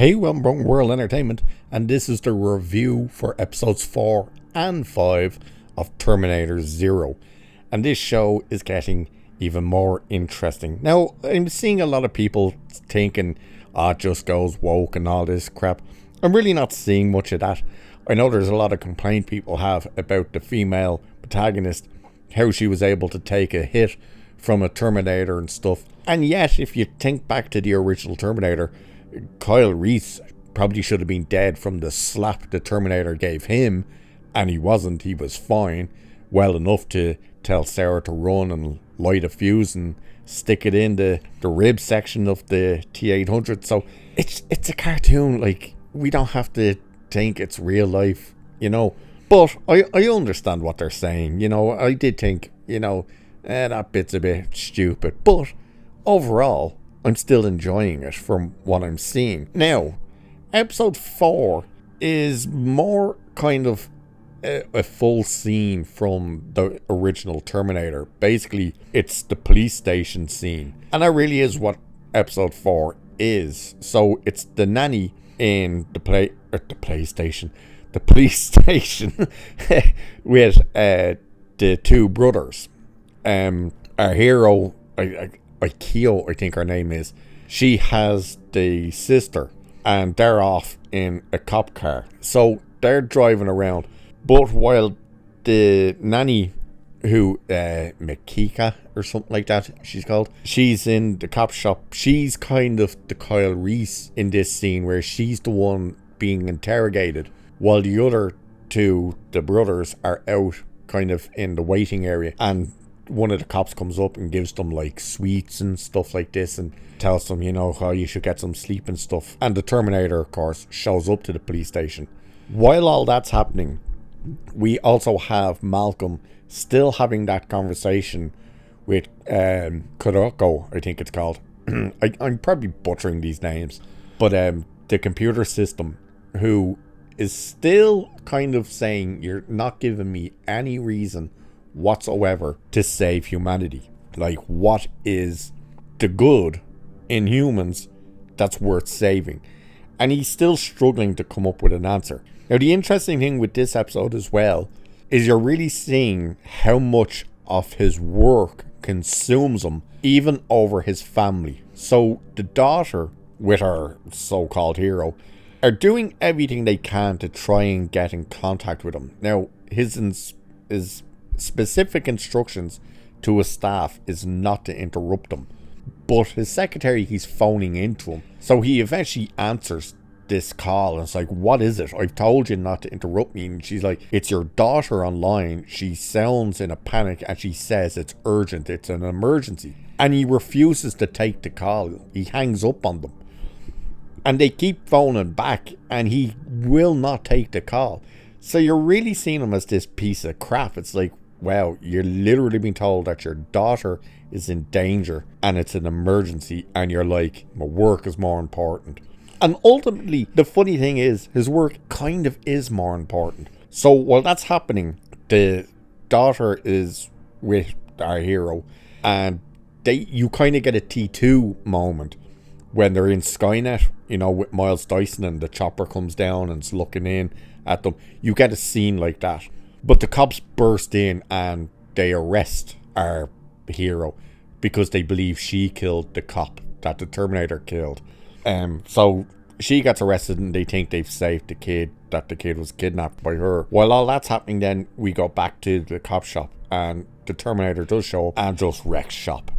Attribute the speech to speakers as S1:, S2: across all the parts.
S1: Hey, welcome from World Entertainment, and this is the review for episodes 4 and 5 of Terminator Zero. And this show is getting even more interesting. Now, I'm seeing a lot of people thinking, it just goes woke and all this crap. I'm really not seeing much of that. I know there's a lot of complaint people have about the female protagonist, how she was able to take a hit from a Terminator and stuff. And yet, if you think back to the original Terminator, Kyle Reese probably should have been dead from the slap the Terminator gave him, and he wasn't. He was fine, well enough to tell Sarah to run and light a fuse and stick it in the rib section of the T-800. So it's a cartoon. Like, we don't have to think it's real life, you know. But I understand what they're saying. You know, I did think, that bit's a bit stupid. But overall, I'm still enjoying it from what I'm seeing. Now, episode 4 is more kind of a full scene from the original Terminator. Basically, it's the police station scene. And that really is what episode 4 is. So it's the nanny in the police station with the two brothers. Our hero, Kyo, I think her name is, she has the sister, and they're off in a cop car. So they're driving around. But while the nanny, who, Makika or something like that, she's called, she's in the cop shop. She's kind of the Kyle Reese in this scene, where she's the one being interrogated, while the other two, the brothers, are out kind of in the waiting area. And one of the cops comes up and gives them like sweets and stuff like this, and tells them, how you should get some sleep and stuff. And the Terminator, of course, shows up to the police station. While all that's happening, we also have Malcolm still having that conversation with Kuroko, I think it's called. I'm probably butchering these names, but the computer system, who is still kind of saying, you're not giving me any reason whatsoever to save humanity. Like, what is the good in humans that's worth saving? And he's still struggling to come up with an answer. Now, the interesting thing with this episode as well is you're really seeing how much of his work consumes him, even over his family. So the daughter, with our so-called hero, are doing everything they can to try and get in contact with him. Now, his specific instructions to his staff is not to interrupt him, but his secretary, he's phoning into him. So he eventually answers this call, and it's like, what is it? I've told you not to interrupt me. And she's like, it's your daughter online. She sounds in a panic, and she says it's urgent, it's an emergency. And he refuses to take the call. He hangs up on them, and they keep phoning back, and he will not take the call. So you're really seeing him as this piece of crap. It's like, wow, you're literally being told that your daughter is in danger and it's an emergency, and you're like, my work is more important. And ultimately, the funny thing is, his work kind of is more important. So while that's happening, the daughter is with our hero, and you kind of get a T2 moment when they're in Skynet, with Miles Dyson, and the chopper comes down and is looking in at them. You get a scene like that. But the cops burst in and they arrest our hero because they believe she killed the cop that the Terminator killed. So she gets arrested, and they think they've saved the kid, that the kid was kidnapped by her. While all that's happening, then we go back to the cop shop, and the Terminator does show up and just wrecks shop.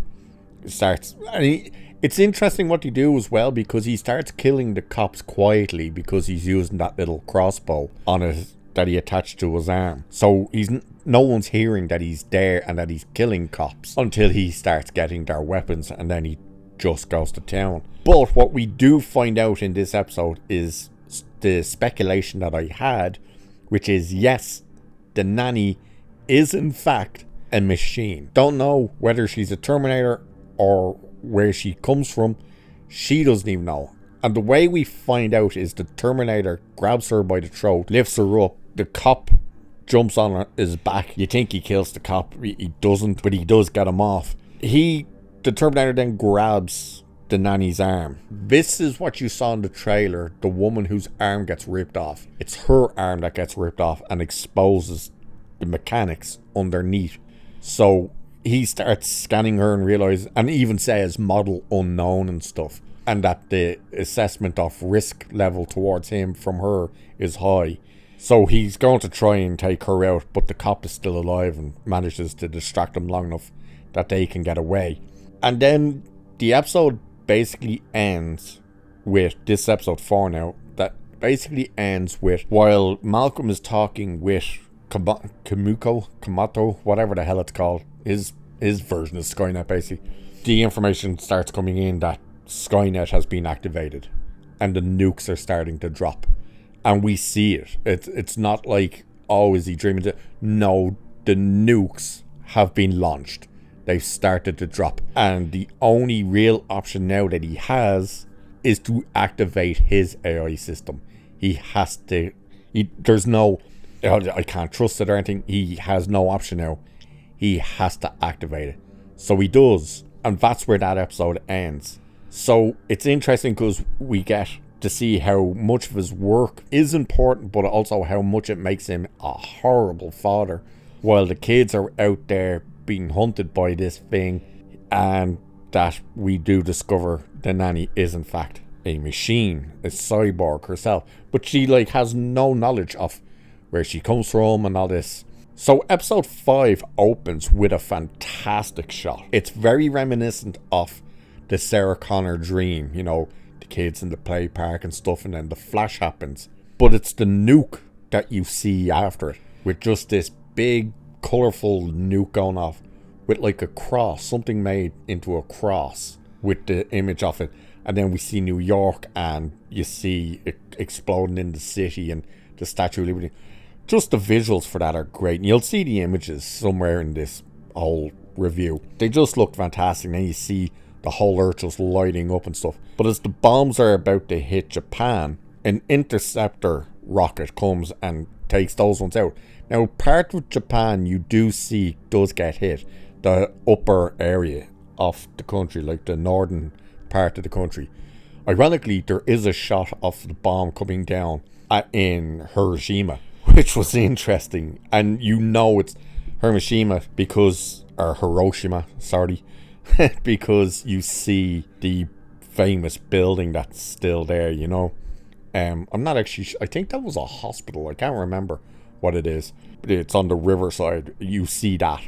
S1: It's interesting what they do as well, because he starts killing the cops quietly, because he's using that little crossbow on it that he attached to his arm. So no one's hearing that he's there and that he's killing cops until he starts getting their weapons, and then he just goes to town. But what we do find out in this episode is the speculation that I had, which is, yes, the nanny is in fact a machine. Don't know whether she's a Terminator or where she comes from. She doesn't even know. And the way we find out is the Terminator grabs her by the throat, lifts her up. The cop jumps on his back. You think he kills the cop. He doesn't, but he does get him off. The Terminator then grabs the nanny's arm. This is what you saw in the trailer. The woman whose arm gets ripped off. It's her arm that gets ripped off and exposes the mechanics underneath. So he starts scanning her and realizes, and even says model unknown and stuff, and that the assessment of risk level towards him from her is high. So he's going to try and take her out, but the cop is still alive and manages to distract him long enough that they can get away. And then the episode basically ends with, this episode 4 now, that basically ends with, while Malcolm is talking with Kamato, whatever the hell it's called, his version of Skynet, basically, the information starts coming in that Skynet has been activated and the nukes are starting to drop. And we see it. It's not like, oh, is he dreaming? No, the nukes have been launched. They've started to drop. And the only real option now that he has is to activate his AI system. He has to. There's no, I can't trust it or anything. He has no option now. He has to activate it. So he does. And that's where that episode ends. So it's interesting because we get to see how much of his work is important, but also how much it makes him a horrible father while the kids are out there being hunted by this thing. And that we do discover the nanny is in fact a machine, a cyborg herself, but she like has no knowledge of where she comes from and all this. So episode 5 opens with a fantastic shot. It's very reminiscent of the Sarah Connor dream, you know, the kids in the play park and stuff, and then the flash happens. But it's the nuke that you see after it, with just this big colourful nuke going off with like a cross, something made into a cross with the image of it. And then we see New York and you see it exploding in the city and the Statue of Liberty. Just the visuals for that are great. And you'll see the images somewhere in this whole review. They just look fantastic. And then you see the whole earth just lighting up and stuff. But as the bombs are about to hit Japan, an interceptor rocket comes and takes those ones out. Now, part of Japan you do see does get hit. The upper area of the country, like the northern part of the country. Ironically, there is a shot of the bomb coming down in Hiroshima, which was interesting. And you know it's Hiroshima because, or Hiroshima, sorry, because you see the famous building that's still there, you know. I'm not actually, I think that was a hospital. I can't remember what it is. It's on the riverside. You see that.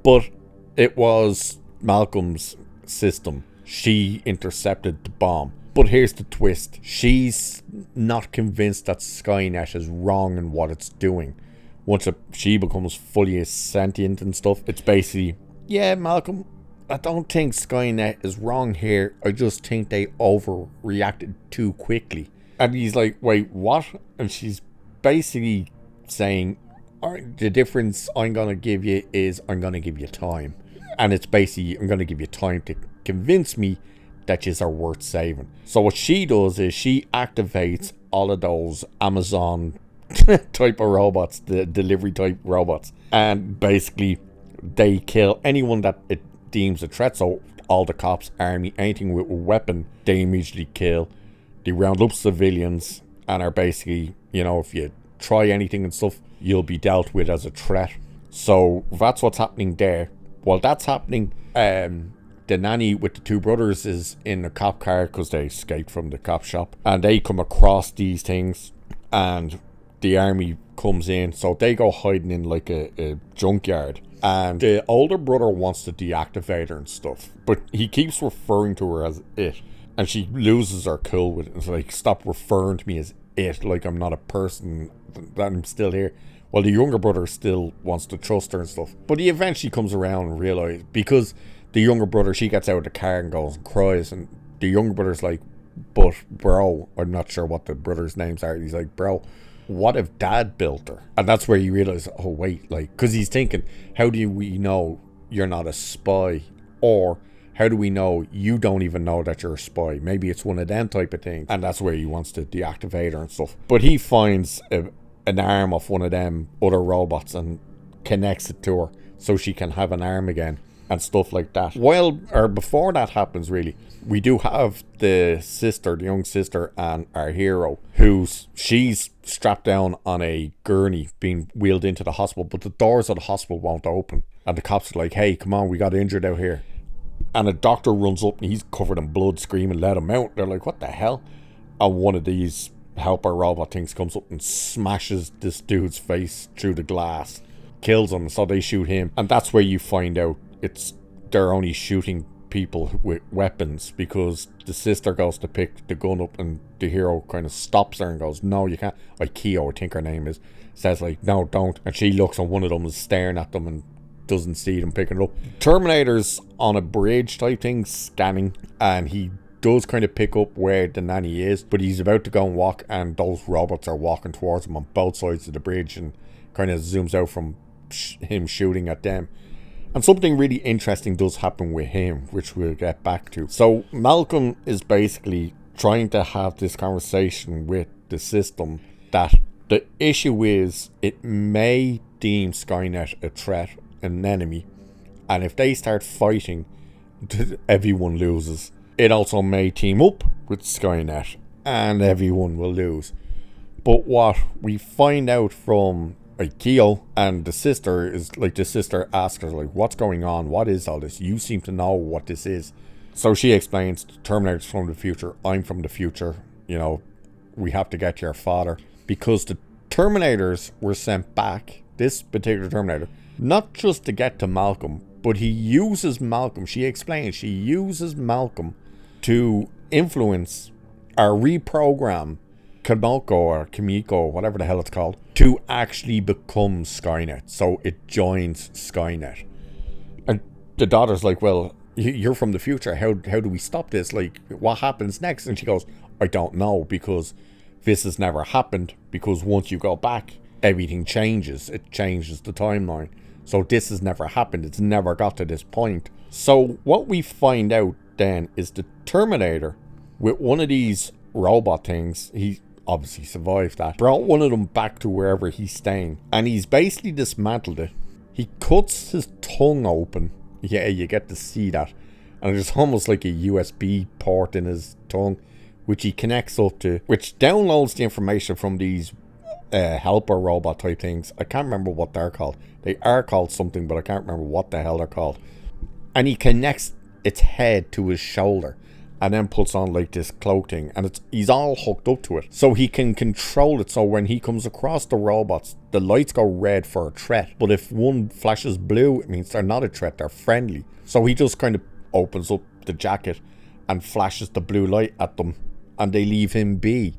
S1: But it was Malcolm's system. She intercepted the bomb. But here's the twist. She's not convinced that Skynet is wrong in what it's doing. Once she becomes fully sentient and stuff, it's basically, yeah, Malcolm, I don't think Skynet is wrong here. I just think they overreacted too quickly. And he's like, wait, what? And she's basically saying, the difference I'm going to give you is I'm going to give you time. And it's basically, I'm going to give you time to convince me that yous are worth saving. So what she does is she activates all of those Amazon type of robots, the delivery type robots. And basically, they kill anyone that it deems a threat. So all the cops, army, anything with a weapon, they immediately kill. They round up civilians and are basically, you know, if you try anything and stuff, you'll be dealt with as a threat. So that's what's happening there. While that's happening, the nanny with the two brothers is in a cop car because they escaped from the cop shop. And they come across these things and the army comes in. So they go hiding in like a junkyard. And the older brother wants to deactivate her and stuff. But he keeps referring to her as it. And she loses her cool with it. It's like, stop referring to me as it. Like I'm not a person, that I'm still here. Well, the younger brother still wants to trust her and stuff. But he eventually comes around and realizes, because the younger brother, she gets out of the car and goes and cries. And the younger brother's like, but bro, I'm not sure what the brothers' names are. He's like, bro, what if dad built her? And that's where you realize, oh wait, like, because he's thinking, how do we know you're not a spy? Or how do we know you don't even know that you're a spy? Maybe it's one of them type of things. And that's where he wants to deactivate her and stuff. But he finds an arm of one of them other robots and connects it to her so she can have an arm again. and stuff like that. While, or before that happens really, we do have the sister, the young sister, and our hero, she's strapped down on a gurney being wheeled into the hospital, but the doors of the hospital won't open. And the cops are like, hey, come on, we got injured out here. And a doctor runs up and he's covered in blood, screaming, let him out. They're like, what the hell? And one of these helper robot things comes up and smashes this dude's face through the glass, kills him, so they shoot him. And that's where you find out they're only shooting people with weapons, because the sister goes to pick the gun up and the hero kind of stops her and goes, no, you can't. Like Keo, I think her name is, says like, no, don't. And she looks and one of them is staring at them and doesn't see them picking it up. Terminator's on a bridge type thing scanning, and he does kind of pick up where the nanny is, but he's about to go and walk, and those robots are walking towards him on both sides of the bridge, and kind of zooms out from him shooting at them. And something really interesting does happen with him, which we'll get back to. So Malcolm is basically trying to have this conversation with the system that the issue is it may deem Skynet a threat, an enemy, and if they start fighting, everyone loses. It also may team up with Skynet and everyone will lose. But what we find out from Keo and the sister is like, the sister asks her like, what's going on, what is all this, you seem to know what this is. So she explains, Terminator's from the future, I'm from the future, you know, we have to get your father, because the Terminators were sent back, this particular Terminator, not just to get to Malcolm, but he uses Malcolm, she explains, she uses Malcolm to influence or reprogram Kimiko, whatever the hell it's called, to actually become Skynet. So it joins Skynet. And the daughter's like, well, you're from the future. How do we stop this? Like, what happens next? And she goes, I don't know, because this has never happened. Because once you go back, everything changes. It changes the timeline. So this has never happened. It's never got to this point. So what we find out then is the Terminator, with one of these robot things, he obviously survived that, brought one of them back to wherever he's staying, and he's basically dismantled it. He cuts his tongue open. Yeah, you get to see that. And there's almost like a USB port in his tongue, which he connects up to, which downloads the information from these helper robot type things. I can't remember what they're called. They are called something, but I can't remember what the hell they're called. And he connects its head to his shoulder, and then puts on like this cloak thing, and he's all hooked up to it, so he can control it. So when he comes across the robots, the lights go red for a threat, but if one flashes blue, it means they're not a threat, they're friendly. So he just kind of opens up the jacket and flashes the blue light at them, and they leave him be.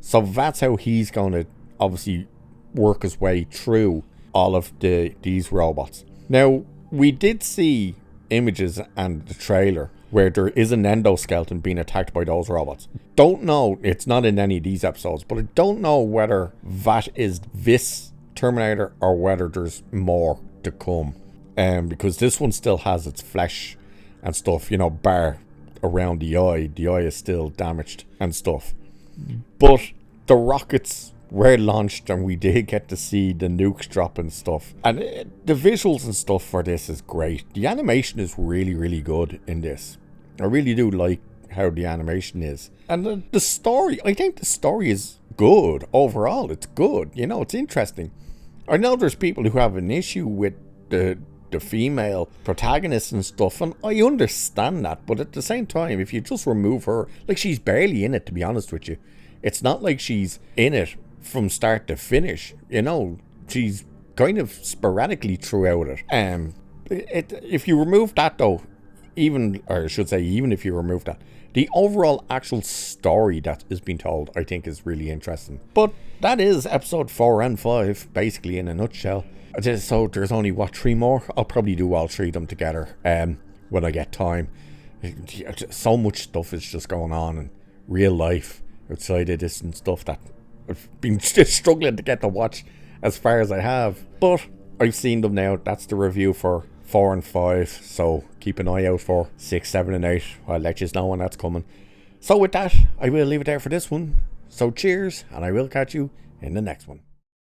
S1: So that's how he's going to obviously work his way through all of these robots. Now, we did see images and the trailer where there is an endoskeleton being attacked by those robots. Don't know, it's not in any of these episodes, but I don't know whether that is this Terminator or whether there's more to come. Because this one still has its flesh and stuff, you know, bar around the eye. The eye is still damaged and stuff. But the rockets were launched and we did get to see the nukes drop and stuff. And the visuals and stuff for this is great. The animation is really, really good in this. I really do like how the animation is. And the story, I think the story is good overall. It's good, you know, it's interesting. I know there's people who have an issue with the female protagonist and stuff, and I understand that, but at the same time, if you just remove her, like, she's barely in it, to be honest with you. It's not like she's in it from start to finish, you know, she's kind of sporadically throughout it. If you remove that though, even if you remove that, the overall actual story that is being told, I think, is really interesting. But that is episode 4 and 5, basically, in a nutshell. So there's only, 3 more? I'll probably do all 3 of them together when I get time. So much stuff is just going on in real life outside of this and stuff that I've been just struggling to get to watch as far as I have. But I've seen them now. That's the review for 4 and 5, so keep an eye out for 6, 7 and 8. I'll let you know when that's coming. So with that, I will leave it there for this one. So cheers, and I will catch you in the next one.